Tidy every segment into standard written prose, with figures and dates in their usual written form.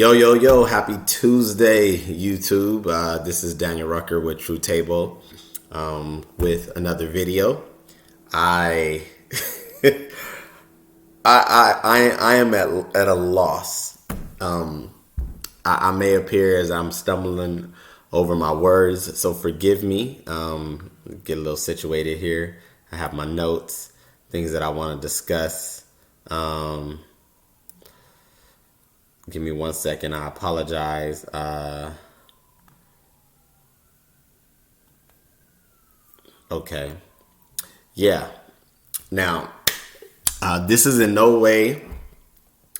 Yo, yo, yo, happy Tuesday, YouTube. This is Daniel Rucker with True Table with another video. I I am at a loss. I may appear as I'm stumbling over my words, so forgive me. Get a little situated here. I have my notes, things that I want to discuss. Give me 1 second. I apologize. Okay. Yeah. Now, this is in no way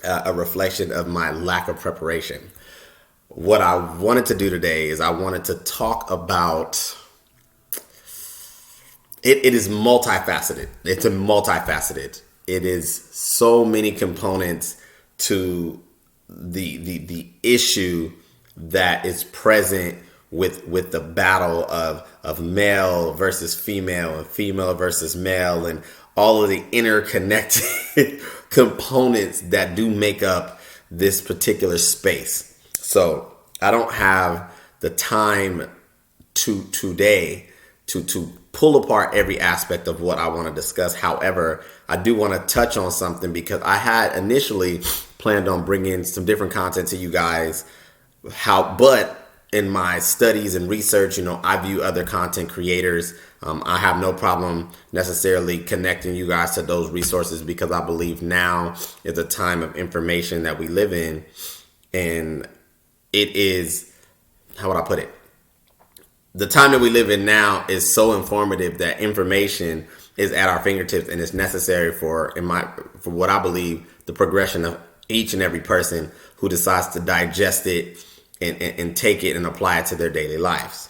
a reflection of my lack of preparation. What I wanted to do today is I wanted to talk about it is multifaceted. It's a multifaceted. It is so many components to the issue that is present with the battle of male versus female and female versus male and all of the interconnected components that do make up this particular space. So I don't have the time today to pull apart every aspect of what I want to discuss. However, I do want to touch on something because I had initially planned on bringing some different content to you guys. But in my studies and research, I view other content creators. I have no problem necessarily connecting you guys to those resources because I believe now is a time of information that we live in. And it is, how would I put it? The time that we live in now is so informative that information is at our fingertips and it's necessary for what I believe the progression of each and every person who decides to digest it and take it and apply it to their daily lives.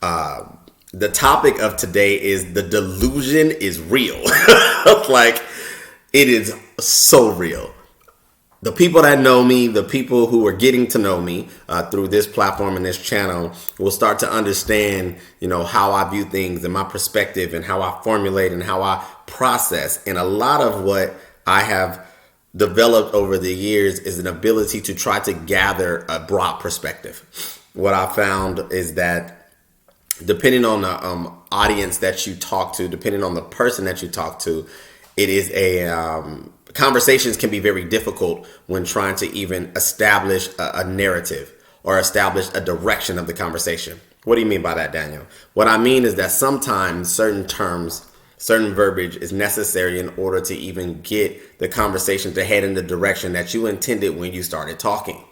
The topic of today is the delusion is real. Like, it is so real. The people that know me, the people who are getting to know me through this platform and this channel will start to understand, how I view things and my perspective and how I formulate and how I process. And a lot of what I have developed over the years is an ability to try to gather a broad perspective. What I found is that depending on the audience that you talk to, depending on the person that you talk to, it is conversations can be very difficult when trying to even establish a narrative or establish a direction of the conversation. What do you mean by that, Daniel? What I mean is that sometimes certain terms, certain verbiage is necessary in order to even get the conversation to head in the direction that you intended when you started talking.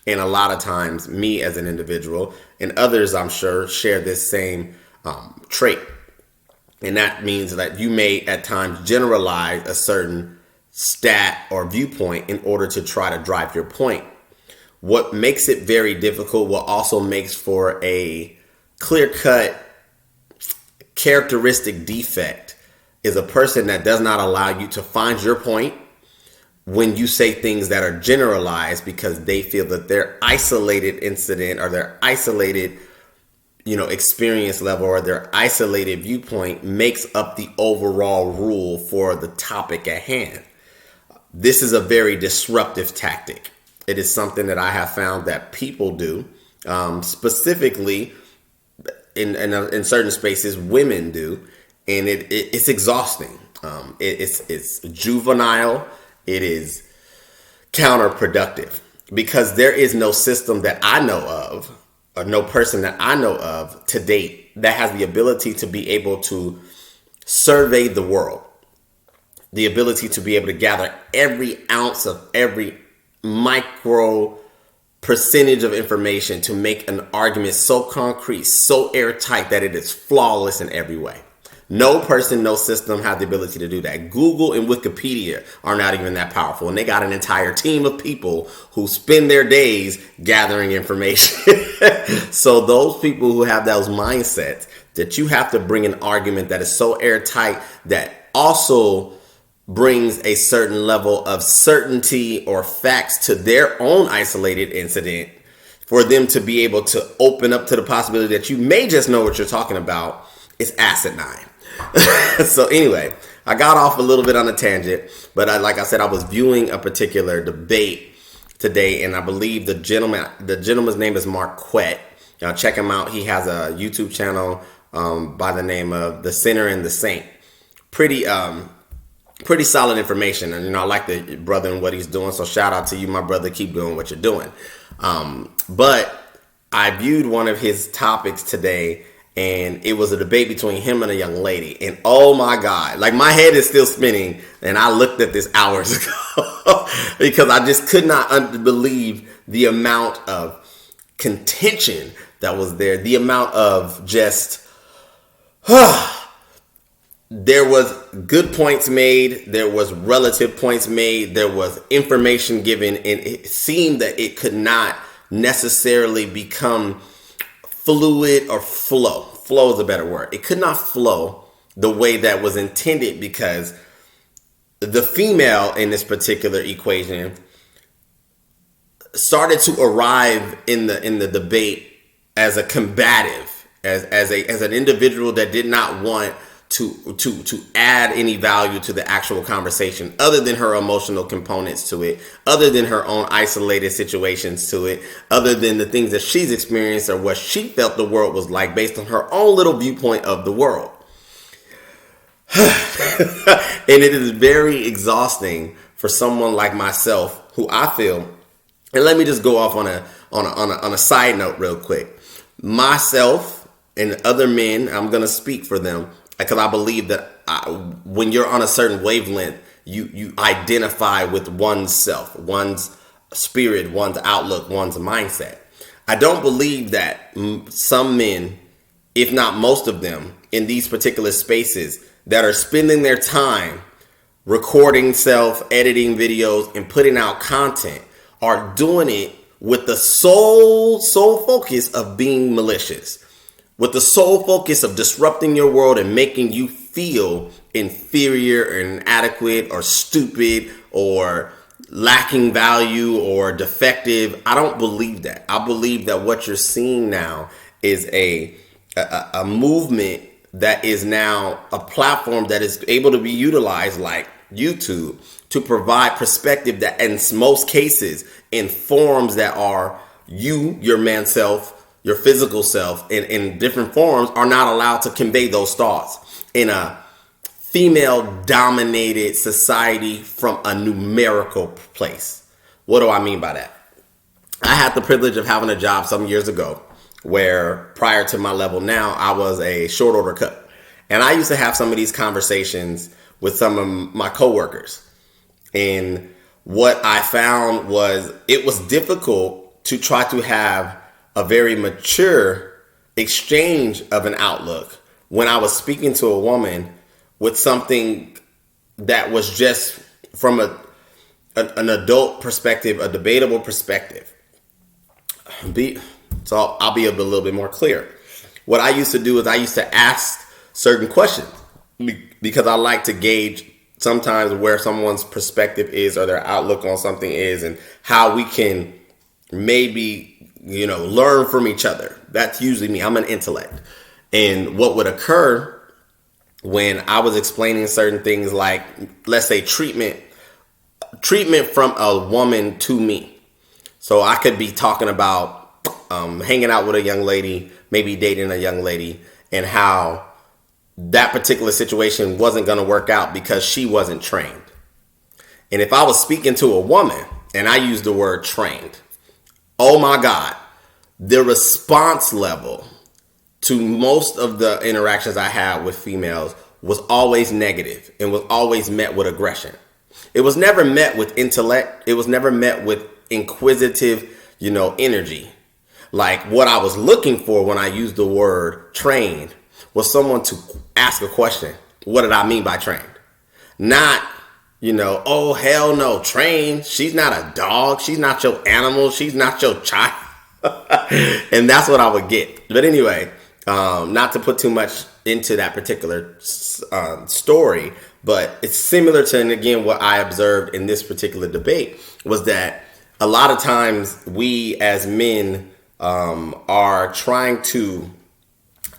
And a lot of times, me as an individual and others, I'm sure, share this same trait. And that means that you may at times generalize a certain stat or viewpoint in order to try to drive your point. What makes it very difficult, what also makes for a clear-cut characteristic defect, is a person that does not allow you to find your point when you say things that are generalized because they feel that their isolated incident or their isolated experience level or their isolated viewpoint makes up the overall rule for the topic at hand. This is a very disruptive tactic. It is something that I have found that people do, specifically in certain spaces, women do, and it's exhausting. It's juvenile. It is counterproductive because there is no system that I know of, or no person that I know of to date that has the ability to be able to survey the world, the ability to be able to gather every ounce of every micro percentage of information to make an argument so concrete, so airtight that it is flawless in every way. No person, no system have the ability to do that. Google and Wikipedia are not even that powerful. And they got an entire team of people who spend their days gathering information. So those people who have those mindsets that you have to bring an argument that is so airtight that also brings a certain level of certainty or facts to their own isolated incident for them to be able to open up to the possibility that you may just know what you're talking about is asinine. So anyway, I got off a little bit on a tangent, but like I said, I was viewing a particular debate today, and I believe the gentleman's name is Marquette. Check him out. He has a YouTube channel by the name of The Sinner and the Saint. Pretty solid information, and I like the brother and what he's doing. So shout out to you, my brother. Keep doing what you're doing. But I viewed one of his topics today, and it was a debate between him and a young lady. And oh my God, like my head is still spinning. And I looked at this hours ago because I just could not believe the amount of contention that was there. The amount of just, there was good points made. There was relative points made. There was information given. And it seemed that it could not necessarily become fluid or flow. Flow is a better word. It could not flow the way that was intended, because the female in this particular equation started to arrive in the debate as a combative, as an individual that did not want to add any value to the actual conversation, other than her emotional components to it, other than her own isolated situations to it, other than the things that she's experienced or what she felt the world was like based on her own little viewpoint of the world. And it is very exhausting for someone like myself, who I feel, and let me just go off on a side note real quick. Myself and other men, I'm going to speak for them, because I believe that when you're on a certain wavelength, you identify with one's self, one's spirit, one's outlook, one's mindset. I don't believe that some men, if not most of them, in these particular spaces that are spending their time recording editing videos and putting out content, are doing it with the sole focus of being malicious, with the sole focus of disrupting your world and making you feel inferior or inadequate or stupid or lacking value or defective. I don't believe that. I believe that what you're seeing now is a movement that is now a platform that is able to be utilized, like YouTube, to provide perspective that in most cases in forms that are your man self, your physical self, in different forms, are not allowed to convey those thoughts in a female dominated society from a numerical place. What do I mean by that? I had the privilege of having a job some years ago where, prior to my level now, I was a short order cook. And I used to have some of these conversations with some of my coworkers. And what I found was it was difficult to try to have a very mature exchange of an outlook when I was speaking to a woman with something that was just from an adult perspective, a debatable perspective. So I'll be a little bit more clear. What I used to do is I used to ask certain questions because I like to gauge sometimes where someone's perspective is or their outlook on something is, and how we can maybe, learn from each other. That's usually me. I'm an intellect. And what would occur when I was explaining certain things, like, let's say treatment from a woman to me. So I could be talking about hanging out with a young lady, maybe dating a young lady, and how that particular situation wasn't going to work out because she wasn't trained. And if I was speaking to a woman and I used the word trained, oh my God, the response level to most of the interactions I had with females was always negative and was always met with aggression. It was never met with intellect. It was never met with inquisitive, energy. Like, what I was looking for when I used the word trained was someone to ask a question. What did I mean by trained? Not, oh, hell no, trained. She's not a dog. She's not your animal. She's not your child. And that's what I would get. But anyway, not to put too much into that particular story, but it's similar to, and again, what I observed in this particular debate was that a lot of times we as men are trying to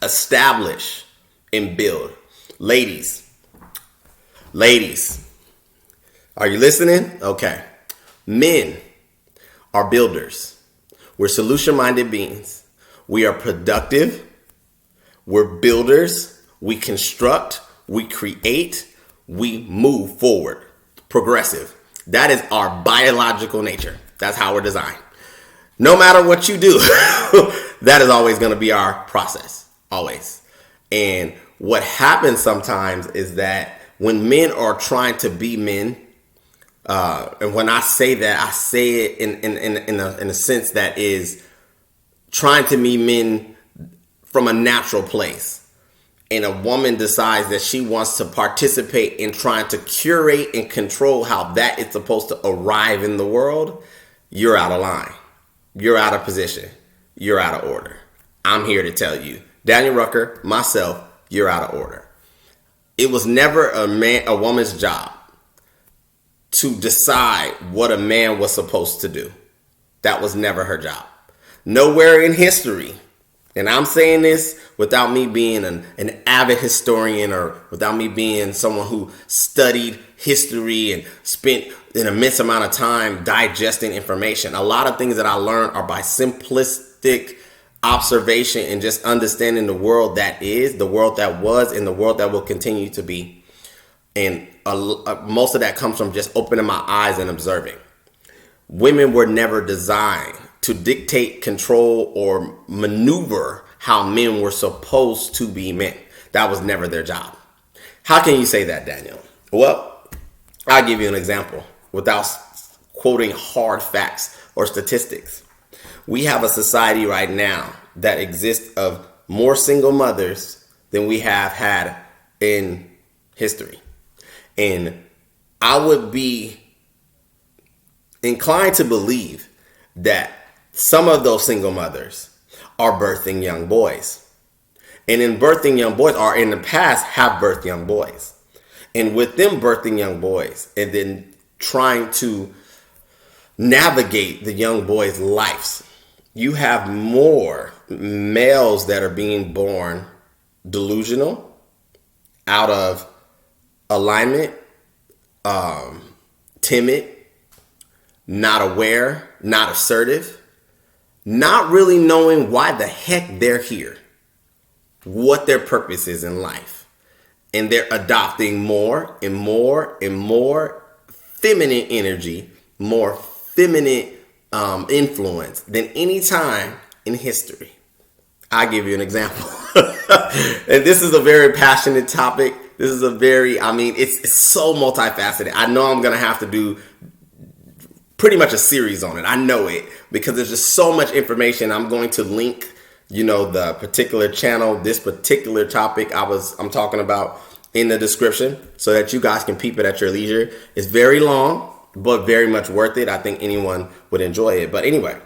establish and build. Ladies, are you listening? Okay. Men, are builders. We're solution-minded beings. We are productive. We're builders. We construct. We create. We move forward. Progressive. That is our biological nature. That's how we're designed. No matter what you do, that is always going to be our process. Always. And what happens sometimes is that when men are trying to be men, and when I say that, I say it in a sense that is trying to be men from a natural place. And a woman decides that she wants to participate in trying to curate and control how that is supposed to arrive in the world, you're out of line. You're out of position. You're out of order. I'm here to tell you, Daniel Rucker, myself, you're out of order. It was never a woman's job to decide what a man was supposed to do. That was never her job. Nowhere in history, and I'm saying this without me being an avid historian or without me being someone who studied history and spent an immense amount of time digesting information. A lot of things that I learned are by simplistic observation and just understanding the world that is, the world that was, and the world that will continue to be. And most of that comes from just opening my eyes and observing. Women were never designed to dictate, control, or maneuver how men were supposed to be men. That was never their job. How can you say that, Daniel? Well, I'll give you an example without quoting hard facts or statistics. We have a society right now that exists of more single mothers than we have had in history. And I would be inclined to believe that some of those single mothers are birthing young boys. And in birthing young boys, or in the past have birthed young boys. And with them birthing young boys and then trying to navigate the young boys' lives, you have more males that are being born delusional, out of alignment, timid, not aware, not assertive, not really knowing why the heck they're here, what their purpose is in life. And they're adopting more and more and more feminine energy, more feminine influence than any time in history. I'll give you an example. And this is a very passionate topic. This is it's so multifaceted. I know I'm going to have to do pretty much a series on it. I know it, because there's just so much information. I'm going to link, the particular channel, this particular topic I'm talking about in the description so that you guys can peep it at your leisure. It's very long, but very much worth it. I think anyone would enjoy it. But anyway,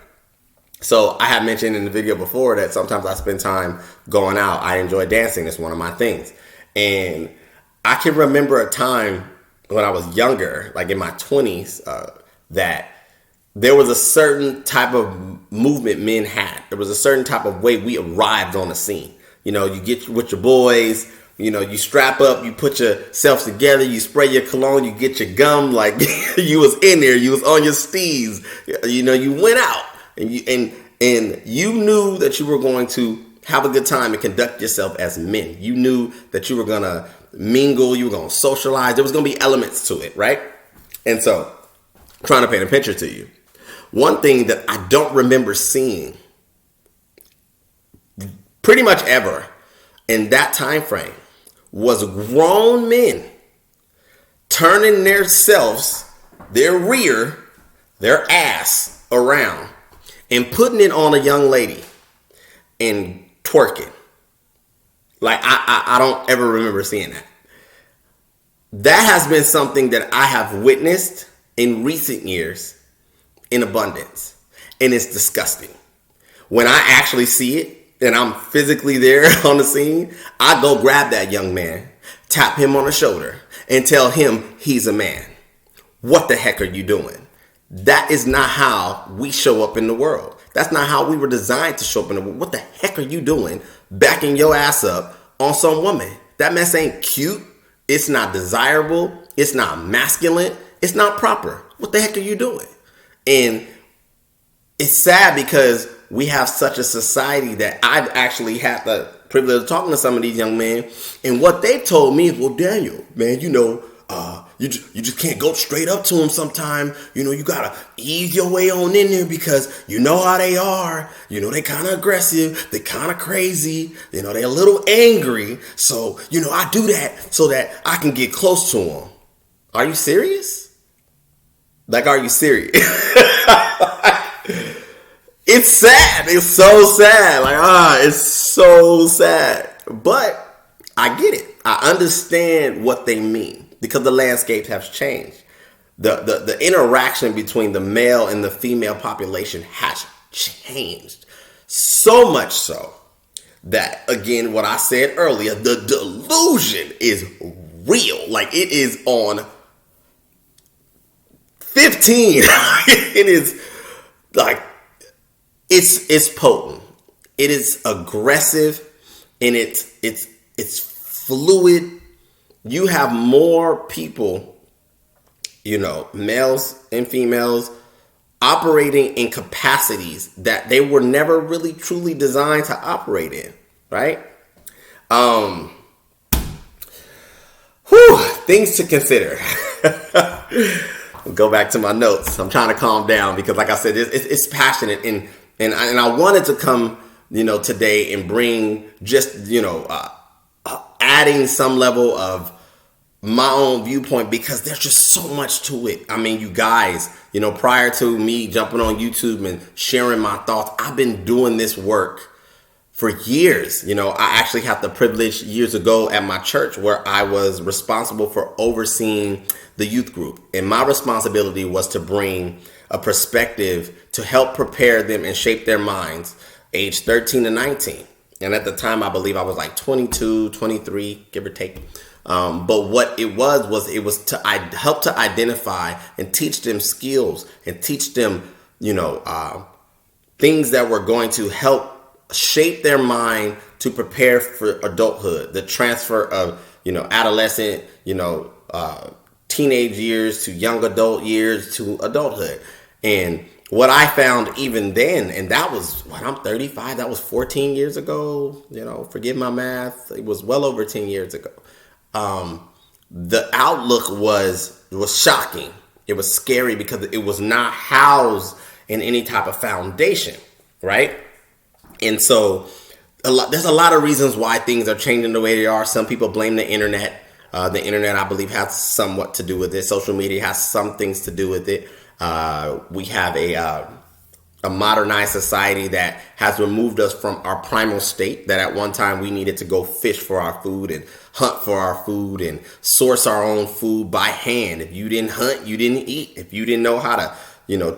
so I had mentioned in the video before that sometimes I spend time going out. I enjoy dancing. It's one of my things. And I can remember a time when I was younger, like in my 20s, that there was a certain type of movement men had. There was a certain type of way we arrived on the scene. You get with your boys, you strap up, you put yourself together, you spray your cologne, you get your gum, like you was in there, you was on your steez. You went out and you knew that you were going to have a good time and conduct yourself as men. You knew that you were going to mingle, you were going to socialize. There was going to be elements to it, right? And so, trying to paint a picture to you. One thing that I don't remember seeing pretty much ever in that time frame was grown men turning their selves, their rear, their ass around and putting it on a young lady and twerking. Like I don't ever remember seeing that. That has been something that I have witnessed in recent years in abundance. And it's disgusting. When I actually see it and I'm physically there on the scene, I go grab that young man, tap him on the shoulder, and tell him he's a man. What the heck are you doing? That is not how we show up in the world. That's not how we were designed to show up in the world. What the heck are you doing backing your ass up on some woman? That mess ain't cute. It's not desirable. It's not masculine. It's not proper. What the heck are you doing? And it's sad because we have such a society that I've actually had the privilege of talking to some of these young men, and what they told me is, well, Daniel, man, you just can't go straight up to them sometime. You gotta ease your way on in there because you know how they are. They kind of aggressive. They kind of crazy. They're a little angry. So, I do that so that I can get close to them. Are you serious? Like, are you serious? It's sad. It's so sad. It's so sad. But I get it. I understand what they mean because the landscape has changed. The interaction between the male and the female population has changed. So much so that, again, what I said earlier, the delusion is real. Like, it is on 15. It is like, it's potent. It is aggressive, and it's fluid. You have more people, males and females, operating in capacities that they were never really truly designed to operate in, right? Things to consider. Go back to my notes. I'm trying to calm down because, like I said, it's passionate, and I wanted to come, today and bring just, adding some level of my own viewpoint because there's just so much to it. I mean, you guys, prior to me jumping on YouTube and sharing my thoughts, I've been doing this work for years. I actually had the privilege years ago at my church where I was responsible for overseeing the youth group. And my responsibility was to bring a perspective to help prepare them and shape their minds age 13 to 19. And at the time, I believe I was like 22, 23, give or take. But what it was to help to identify and teach them skills and teach them, things that were going to help shape their mind to prepare for adulthood, the transfer of, adolescent, teenage years to young adult years to adulthood. And what I found even then, and that was I'm 35, that was 14 years ago, forgive my math. It was well over 10 years ago. The outlook was shocking. It was scary because it was not housed in any type of foundation, right? And so there's a lot of reasons why things are changing the way they are. Some people blame the internet. The internet, I believe, has somewhat to do with it. Social media has some things to do with it. We have a modernized society that has removed us from our primal state, that at one time we needed to go fish for our food and hunt for our food and source our own food by hand. If you didn't hunt, you didn't eat. If you didn't know how to,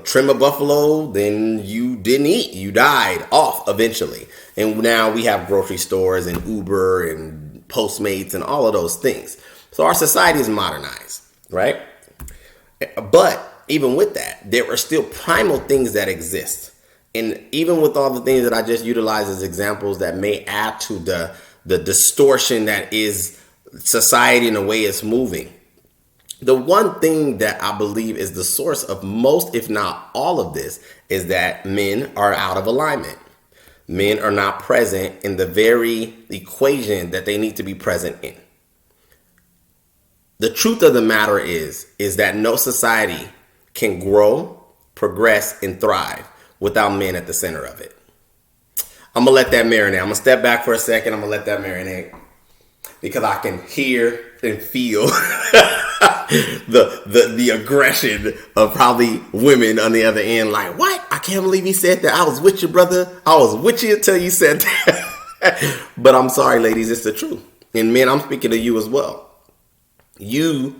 trim a buffalo, then you didn't eat. You died off eventually. And now we have grocery stores and Uber and Postmates and all of those things. So our society is modernized, right? But even with that, there are still primal things that exist. And even with all the things that I just utilized as examples that may add to the distortion that is society and the way it's moving, the one thing that I believe is the source of most, if not all of this, is that men are out of alignment. Men are not present in the very equation that they need to be present in. The truth of the matter is that no society can grow, progress, and thrive without men at the center of it. I'm going to let that marinate. I'm going to step back for a second. I'm going to let that marinate because I can hear and feel the aggression of probably women on the other end. Like, what? I can't believe he said that. I was with you, brother. I was with you until you said that. But I'm sorry, ladies. It's the truth. And men, I'm speaking to you as well. You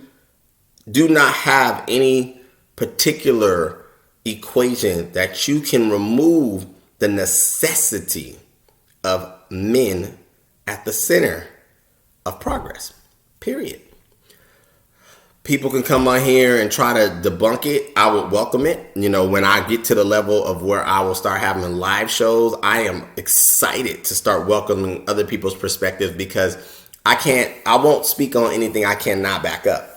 do not have any particular equation that you can remove the necessity of men at the center of progress, period. People can come on here and try to debunk it. I would welcome it. When I get to the level of where I will start having live shows, I am excited to start welcoming other people's perspectives because I won't speak on anything I cannot back up.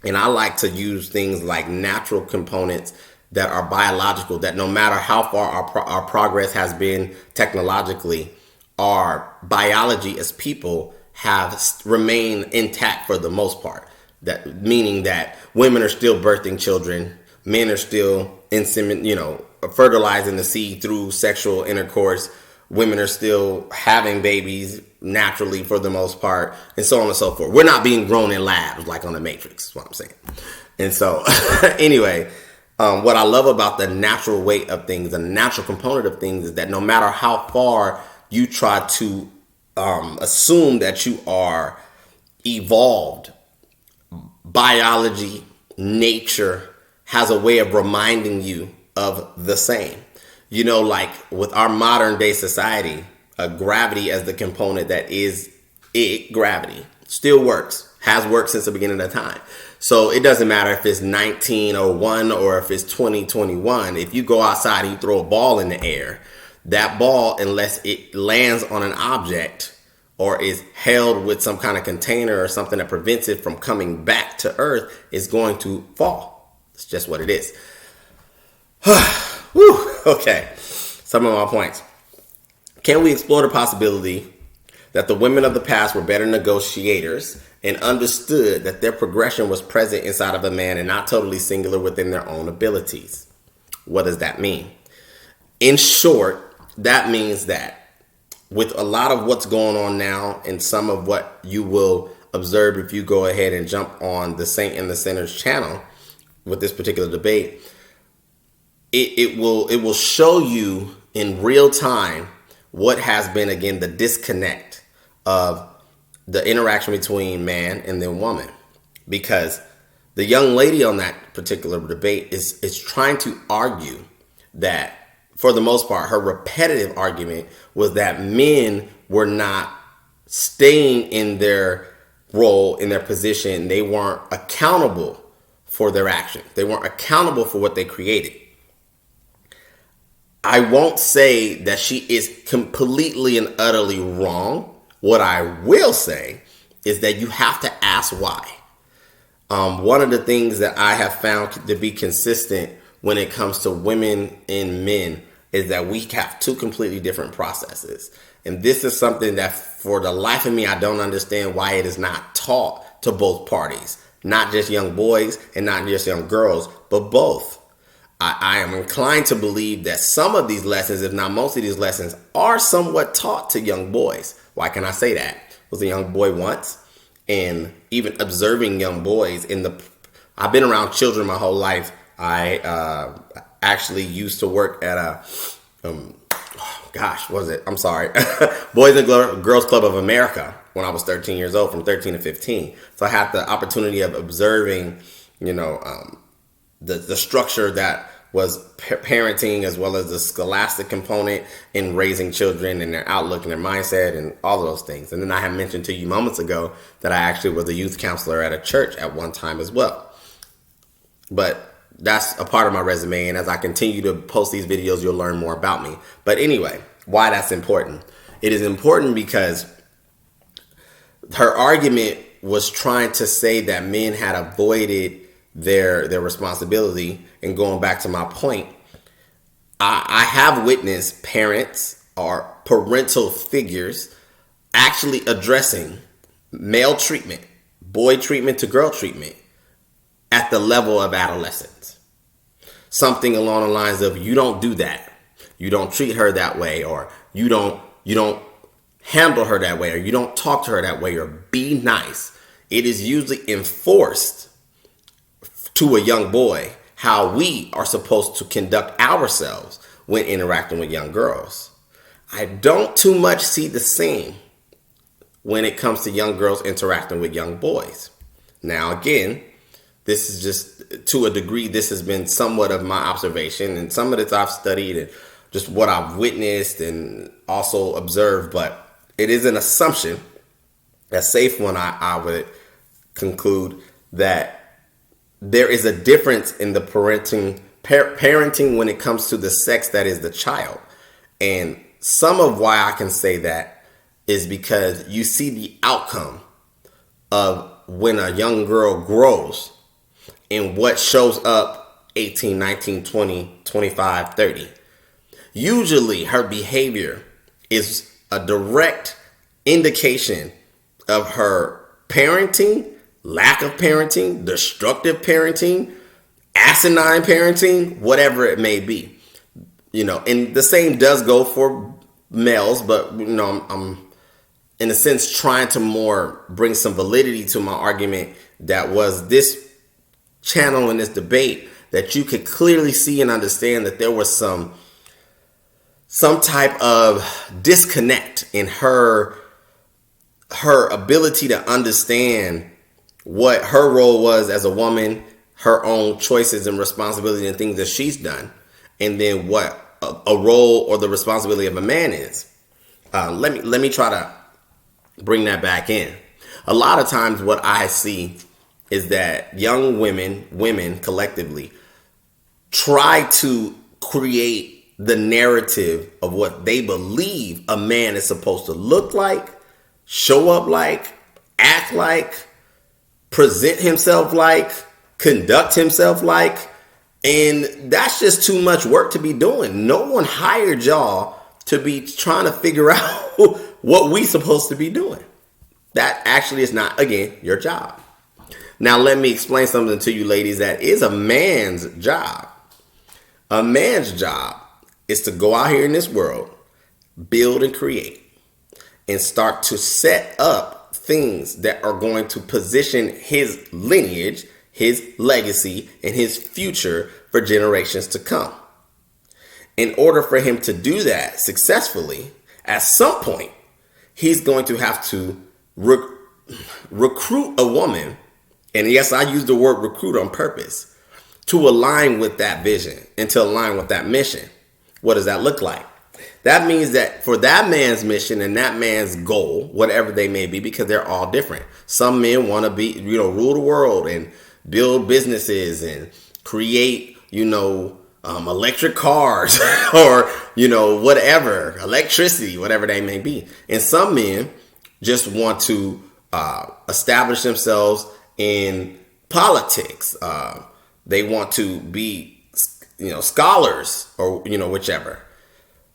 And I like to use things like natural components that are biological, that no matter how far our progress has been technologically, our biology as people have remained intact for the most part. That meaning that women are still birthing children, men are still fertilizing the seed through sexual intercourse. Women are still having babies naturally for the most part, and so on and so forth. We're not being grown in labs like on the Matrix, is what I'm saying. And so, anyway, what I love about the natural weight of things, the natural component of things, is that no matter how far you try to assume that you are evolved, biology, nature has a way of reminding you of the same. Like with our modern day society, gravity as the component that is gravity still works, has worked since the beginning of time. So it doesn't matter if it's 1901 or if it's 2021. If you go outside and you throw a ball in the air, that ball, unless it lands on an object or is held with some kind of container or something that prevents it from coming back to Earth, is going to fall. It's just what it is. Whew. Okay, some of my points. Can we explore the possibility that the women of the past were better negotiators and understood that their progression was present inside of a man and not totally singular within their own abilities? What does that mean? In short, that means that with a lot of what's going on now and some of what you will observe if you go ahead and jump on the Saint and the Sinner's channel with this particular debate, it will show you in real time what has been, again, the disconnect of the interaction between man and then woman. Because the young lady on that particular debate is trying to argue that, for the most part, her repetitive argument was that men were not staying in their role, in their position. They weren't accountable for their actions. They weren't accountable for what they created. I won't say that she is completely and utterly wrong. What I will say is that you have to ask why. One of the things that I have found to be consistent when it comes to women and men is that we have two completely different processes. And this is something that for the life of me, I don't understand why it is not taught to both parties. Not just young boys and not just young girls, but both. I am inclined to believe that some of these lessons, if not most of these lessons, are somewhat taught to young boys. Why can I say that? I was a young boy once, and even observing young boys I've been around children my whole life. I actually used to work at Boys and Girls Club of America when I was 13 years old, from 13 to 15. So I had the opportunity of observing, the structure that was parenting, as well as the scholastic component in raising children and their outlook and their mindset and all of those things. And then I had mentioned to you moments ago that I actually was a youth counselor at a church at one time as well. But that's a part of my resume, and as I continue to post these videos, you'll learn more about me. But anyway, why that's important? It is important because her argument was trying to say that men had avoided their responsibility. And going back to my point, I have witnessed parents or parental figures actually addressing male treatment, boy treatment to girl treatment at the level of adolescence. Something along the lines of, you don't do that. You don't treat her that way, or you don't handle her that way, or you don't talk to her that way, or be nice. It is usually enforced to a young boy how we are supposed to conduct ourselves when interacting with young girls. I don't too much see the same when it comes to young girls interacting with young boys. Now, again, this is just, to a degree, this has been somewhat of my observation, and some of this I've studied and just what I've witnessed and also observed, but it is an assumption, a safe one, I would conclude, that there is a difference in the parenting when it comes to the sex that is the child. And some of why I can say that is because you see the outcome of when a young girl grows and what shows up 18, 19, 20, 25, 30. Usually her behavior is a direct indication of her parenting, lack of parenting, destructive parenting, asinine parenting, whatever it may be. And the same does go for males, but I'm in a sense trying to more bring some validity to my argument that was this channel in this debate, that you could clearly see and understand that there was some type of disconnect in her ability to understand what her role was as a woman, her own choices and responsibilities and things that she's done, and then what a role or the responsibility of a man is. Let me try to bring that back in. A lot of times what I see is that young women collectively, try to create the narrative of what they believe a man is supposed to look like, show up like, act like, present himself like, conduct himself like. And that's just too much work to be doing. No one hired y'all to be trying to figure out what we supposed to be doing. That actually is not, again, your job. Now, let me explain something to you ladies that is a man's job. A man's job is to go out here in this world, build and create, and start to set up things that are going to position his lineage, his legacy, and his future for generations to come. In order for him to do that successfully, at some point, he's going to have to recruit a woman, and yes, I use the word recruit on purpose, to align with that vision and to align with that mission. What does that look like? That means that for that man's mission and that man's goal, whatever they may be, because they're all different. Some men want to be, rule the world and build businesses and create, electric cars or, whatever, electricity, whatever they may be. And some men just want to establish themselves in politics. They want to be, scholars or, whichever.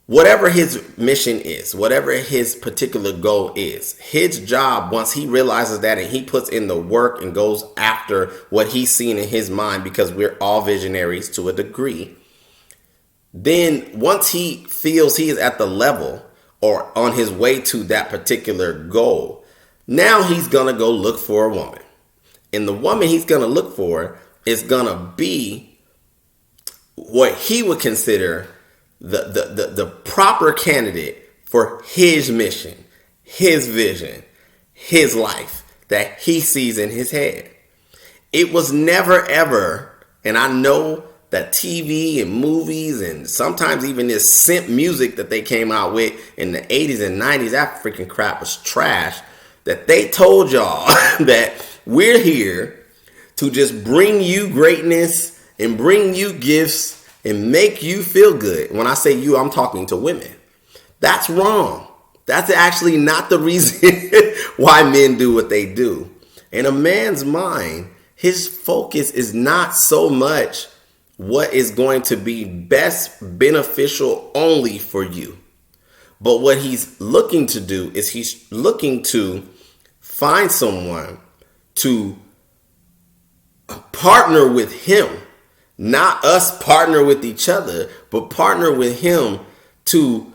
Whatever his mission is, whatever his particular goal is, his job, once he realizes that and he puts in the work and goes after what he's seen in his mind, because we're all visionaries to a degree, then once he feels he is at the level or on his way to that particular goal, now he's going to go look for a woman. And the woman he's going to look for is going to be what he would consider the proper candidate for his mission, his vision, his life that he sees in his head. It was never ever, and I know that TV and movies and sometimes even this simp music that they came out with in the 80s and 90s, that freaking crap was trash, that they told y'all that we're here to just bring you greatness and bring you gifts and make you feel good. When I say you, I'm talking to women. That's wrong. That's actually not the reason why men do what they do. In a man's mind, his focus is not so much what is going to be best beneficial only for you. But what he's looking to do is he's looking to find someone to partner with him. Not us partner with each other, but partner with him to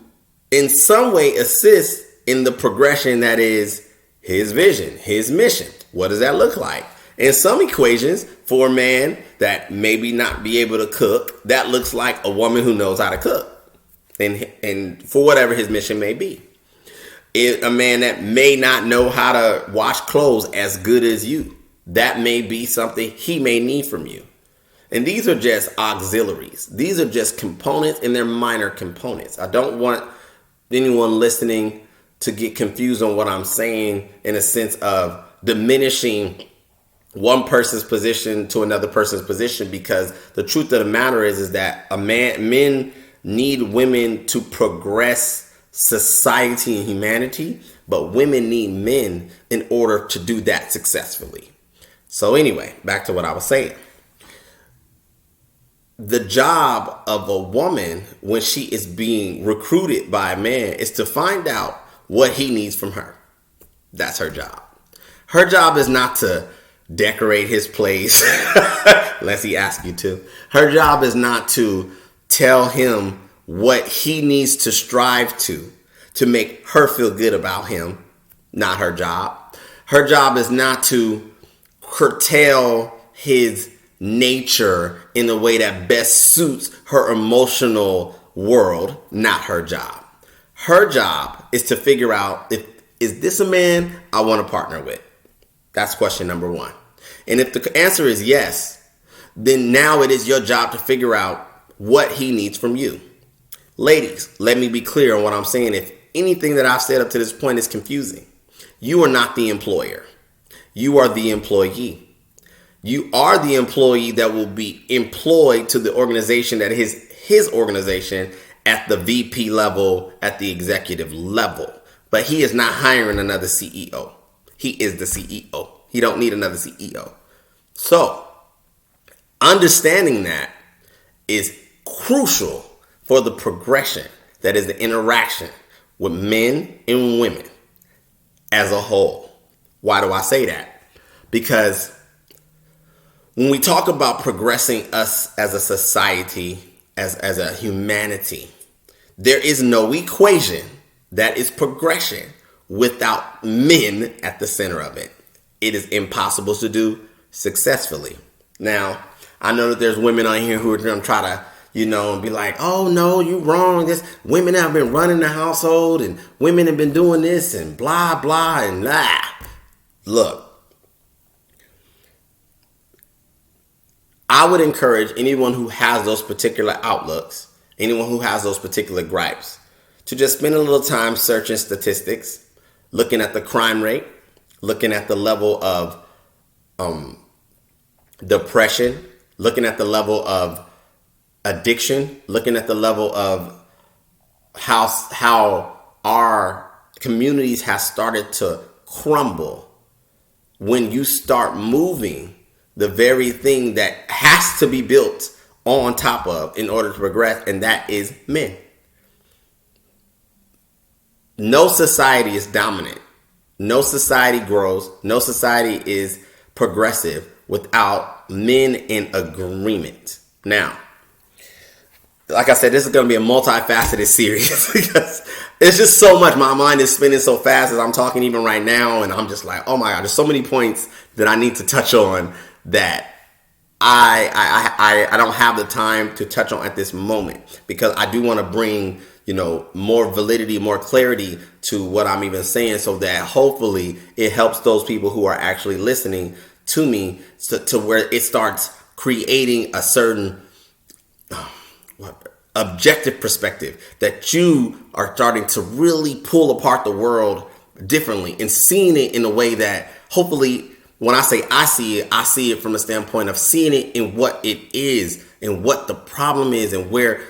in some way assist in the progression that is his vision, his mission. What does that look like? In some equations, for a man that maybe not be able to cook, that looks like a woman who knows how to cook. And for whatever his mission may be. A man that may not know how to wash clothes as good as you, that may be something he may need from you. And these are just auxiliaries. These are just components, and they're minor components. I don't want anyone listening to get confused on what I'm saying in a sense of diminishing one person's position to another person's position, because the truth of the matter is that men need women to progress society and humanity, but women need men in order to do that successfully. So anyway, back to what I was saying. the job of a woman when she is being recruited by a man is to find out what he needs from her. That's her job. Her job is not to decorate his place unless he asks you to. Her job is not to tell him what he needs to strive to make her feel good about him. Not her job. Her job is not to curtail his nature in a way that best suits her emotional world. Not her job. Her job is to figure out, is this a man I want to partner with? That's question number one. And if the answer is yes, then now it is your job to figure out what he needs from you. Ladies, let me be clear on what I'm saying. If anything that I've said up to this point is confusing, you are not the employer. You are the employee. You are the employee that will be employed to the organization that is his organization at the VP level, at the executive level. But he is not hiring another CEO. He is the CEO. He don't need another CEO. So, understanding that is crucial for the progression that is the interaction with men and women as a whole. Why do I say that? Because when we talk about progressing us as a society, as a humanity, there is no equation that is progression without men at the center of it. It is impossible to do successfully. Now, I know that there's women on here who are going to try to, be like, oh no, you wrong. This women have been running the household and women have been doing this and blah, blah, and blah. Look, I would encourage anyone who has those particular outlooks, anyone who has those particular gripes, to just spend a little time searching statistics, looking at the crime rate, looking at the level of depression, looking at the level of addiction, looking at the level of how our communities have started to crumble when you start moving the very thing that has to be built on top of in order to progress, and that is men. No society is dominant. No society grows. No society is progressive without men in agreement. Now, like I said, this is going to be a multifaceted series because it's just so much. My mind is spinning so fast as I'm talking even right now, and I'm just like, oh my God, there's so many points that I need to touch on that I don't have the time to touch on at this moment, because I do want to bring more validity, more clarity to what I'm even saying, so that hopefully it helps those people who are actually listening to me to where it starts creating a certain objective perspective, that you are starting to really pull apart the world differently and seeing it in a way that hopefully, when I say I see it from a standpoint of seeing it in what it is and what the problem is, and where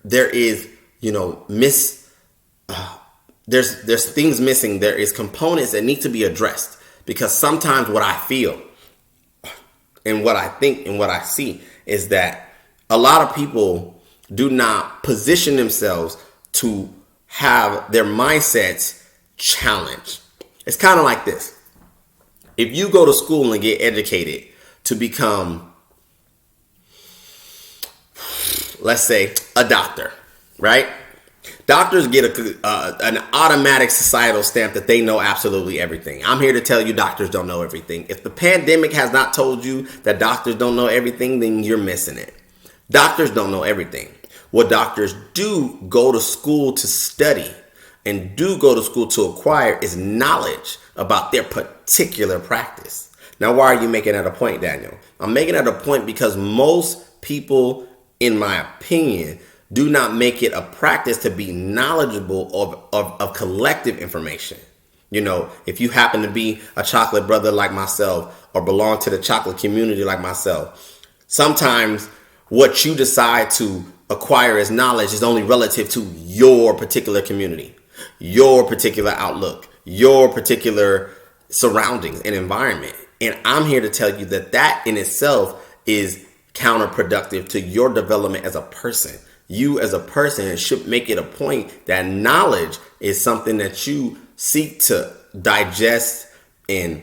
there is, there's things missing. There is components that need to be addressed, because sometimes what I feel and what I think and what I see is that a lot of people do not position themselves to have their mindsets challenged. It's kind of like this. If you go to school and get educated to become, let's say, a doctor, right? Doctors get an automatic societal stamp that they know absolutely everything. I'm here to tell you doctors don't know everything. If the pandemic has not told you that doctors don't know everything, then you're missing it. Doctors don't know everything. What doctors do go to school to study and do go to school to acquire is knowledge about their particular practice. Now, why are you making that a point, Daniel? I'm making that a point because most people, in my opinion, do not make it a practice to be knowledgeable of collective information. If you happen to be a chocolate brother like myself, or belong to the chocolate community like myself, sometimes what you decide to acquire as knowledge is only relative to your particular community, your particular outlook, your particular surroundings and environment. And I'm here to tell you that in itself counterproductive to your development as a person. You as a person should make it a point that knowledge is something that you seek to digest and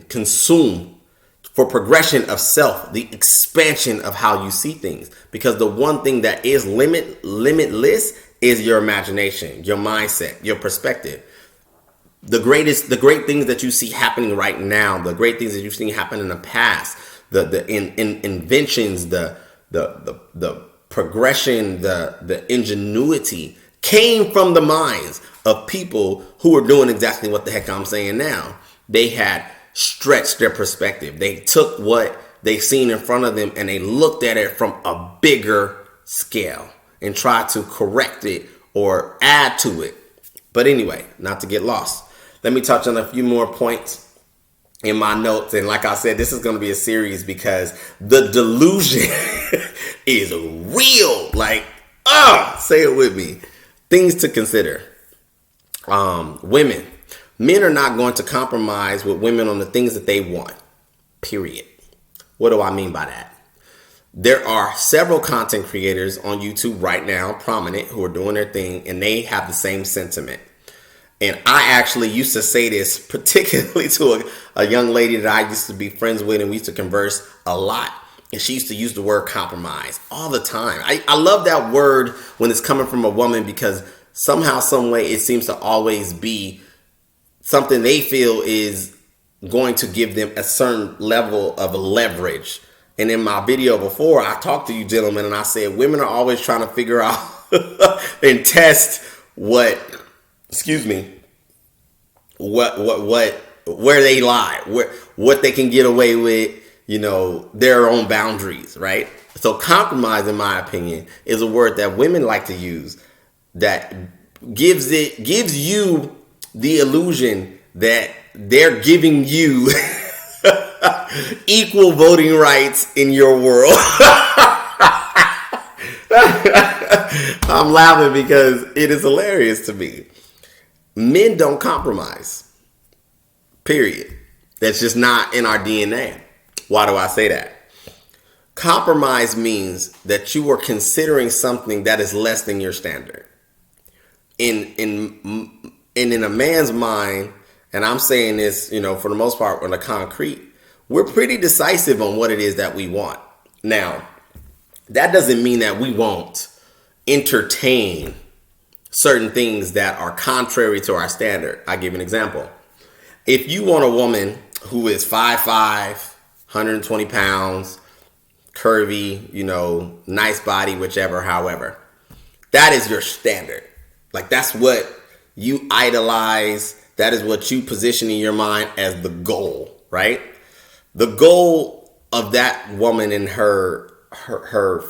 consume for progression of self, the expansion of how you see things. Because the one thing that is limitless is your imagination, your mindset, your perspective. The great things that you see happening right now, the great things that you've seen happen in the past, the inventions, the progression, the ingenuity came from the minds of people who were doing exactly what the heck I'm saying now. They had stretched their perspective. They took what they seen in front of them and they looked at it from a bigger scale and tried to correct it or add to it. But anyway, not to get lost, let me touch on a few more points in my notes. And like I said, this is going to be a series because the delusion is real. Like, say it with me. Things to consider. Women. Men are not going to compromise with women on the things that they want. Period. What do I mean by that? There are several content creators on YouTube right now, prominent, who are doing their thing, and they have the same sentiment. And I actually used to say this particularly to a young lady that I used to be friends with, and we used to converse a lot. And she used to use the word compromise all the time. I love that word when it's coming from a woman because somehow, some way, it seems to always be something they feel is going to give them a certain level of leverage. And in my video before, I talked to you gentlemen and I said, women are always trying to figure out and test where they lie, what they can get away with, their own boundaries, right? So compromise, in my opinion, is a word that women like to use that gives you the illusion that they're giving you equal voting rights in your world. I'm laughing because it is hilarious to me. Men don't compromise. Period. That's just not in our DNA. Why do I say that? Compromise means that you are considering something that is less than your standard. In a man's mind, and I'm saying this, for the most part, on the concrete, we're pretty decisive on what it is that we want. Now, that doesn't mean that we won't entertain certain things that are contrary to our standard. I'll give you an example. If you want a woman who is 5'5", 120 pounds, curvy, nice body, whichever, however, that is your standard. Like, that's what you idolize. That is what you position in your mind as the goal, right? The goal of that woman and her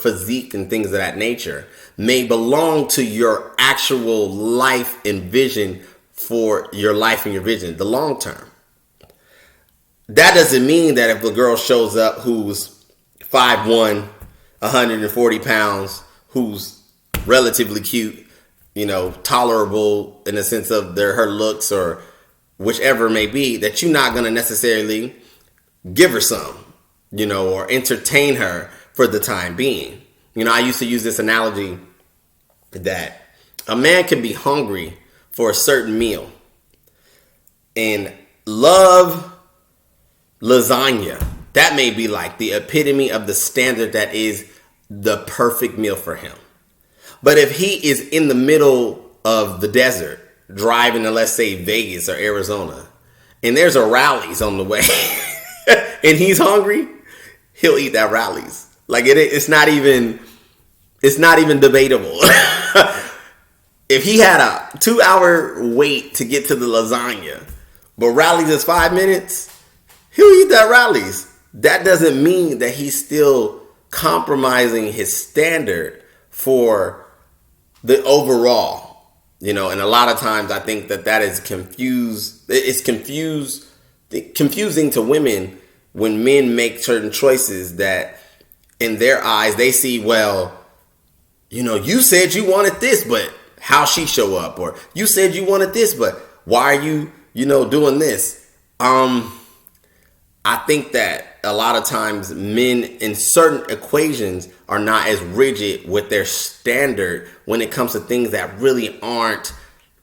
physique and things of that nature may belong to your actual life and vision for your life and your vision, the long term. That doesn't mean that if a girl shows up who's 5'1", 140 pounds, who's relatively cute, tolerable in the sense of her looks or whichever it may be, that you're not going to necessarily give her some, or entertain her for the time being. I used to use this analogy that a man can be hungry for a certain meal and love lasagna. That may be like the epitome of the standard that is the perfect meal for him. But if he is in the middle of the desert, driving to, let's say, Vegas or Arizona, and there's a Rally's on the way, and he's hungry, he'll eat that Rally's. Like it's not even debatable. If he had a 2-hour wait to get to the lasagna, but Rally's is 5 minutes, he'll eat that Rally's. That doesn't mean that he's still compromising his standard for the overall. And a lot of times I think that is confused. It's confusing to women when men make certain choices that in their eyes they see, well, you said you wanted this, but how she show up? Or you said you wanted this, but why are you, doing this? I think that a lot of times men in certain equations are not as rigid with their standard when it comes to things that really aren't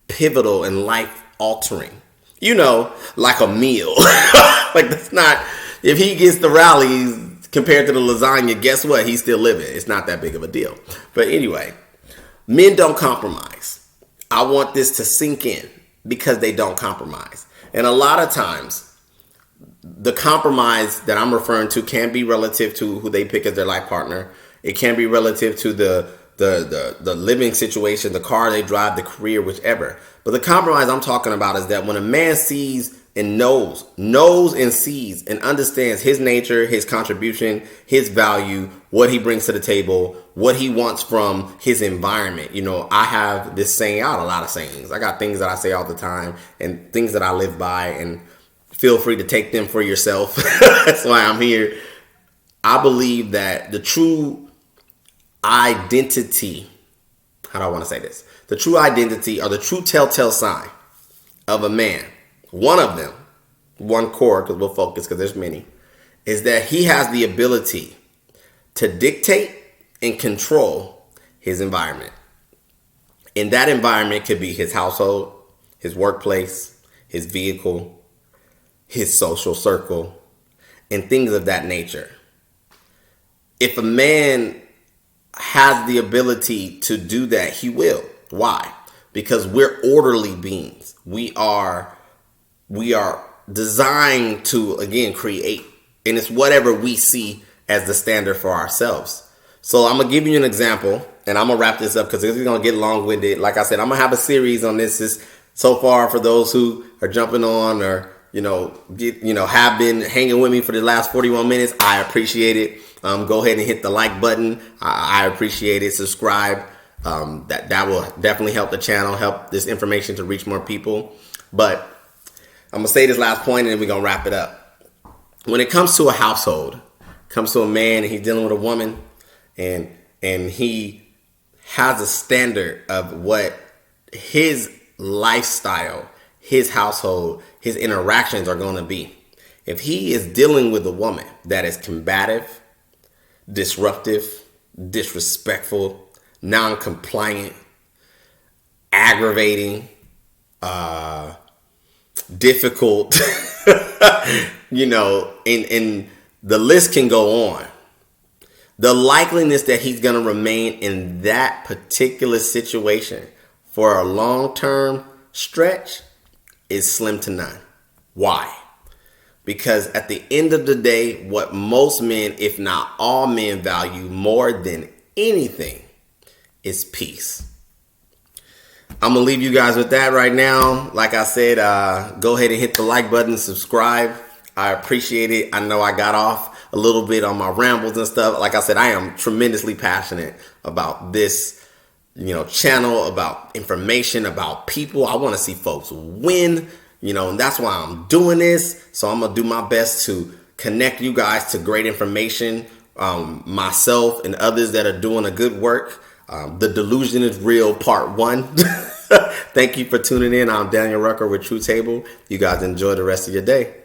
pivotal and life altering. You know, like a meal. Like, that's not, if he gets the rallies compared to the lasagna, guess what? He's still living. It's not that big of a deal. But anyway, men don't compromise. I want this to sink in because they don't compromise. And a lot of times, the compromise that I'm referring to can be relative to who they pick as their life partner. It can be relative to the living situation, the car they drive, the career, whichever. But the compromise I'm talking about is that when a man sees and knows and sees and understands his nature, his contribution, his value, what he brings to the table, what he wants from his environment. You know, I have this saying, I have a lot of sayings. I got things that I say all the time and things that I live by, and feel free to take them for yourself. That's why I'm here. I believe that the true identity, how do I want to say this? The true identity, or the true telltale sign of a man, one of them, one core, because we'll focus because there's many, is that he has the ability to dictate and control his environment. And that environment could be his household, his workplace, his vehicle, his social circle, and things of that nature. If a man has the ability to do that, he will. Why? Because we're orderly beings. We are designed to, again, create. And it's whatever we see as the standard for ourselves. So I'm going to give you an example, and I'm going to wrap this up because this is going to get long-winded. Like I said, I'm going to have a series on this. So far, for those who are jumping on or have been hanging with me for the last 41 minutes, I appreciate it. Go ahead and hit the like button. I appreciate it. Subscribe. That will definitely help the channel, help this information to reach more people. But I'm going to say this last point and then we're going to wrap it up. When it comes to a household, comes to a man and he's dealing with a woman and he has a standard of what his lifestyle, his household, his interactions are going to be. If he is dealing with a woman that is combative, disruptive, disrespectful, non-compliant, aggravating, difficult, and the list can go on. The likeliness that he's going to remain in that particular situation for a long-term stretch is slim to none. Why? Because at the end of the day, what most men, if not all men, value more than anything is peace. I'm going to leave you guys with that right now. Like I said, go ahead and hit the like button, subscribe. I appreciate it. I know I got off a little bit on my rambles and stuff. Like I said, I am tremendously passionate about this, channel, about information, about people. I want to see folks win, and that's why I'm doing this. So I'm going to do my best to connect you guys to great information, myself and others that are doing a good work. The Delusion is Real Part 1. Thank you for tuning in. I'm Daniel Rucker with True Table. You guys enjoy the rest of your day.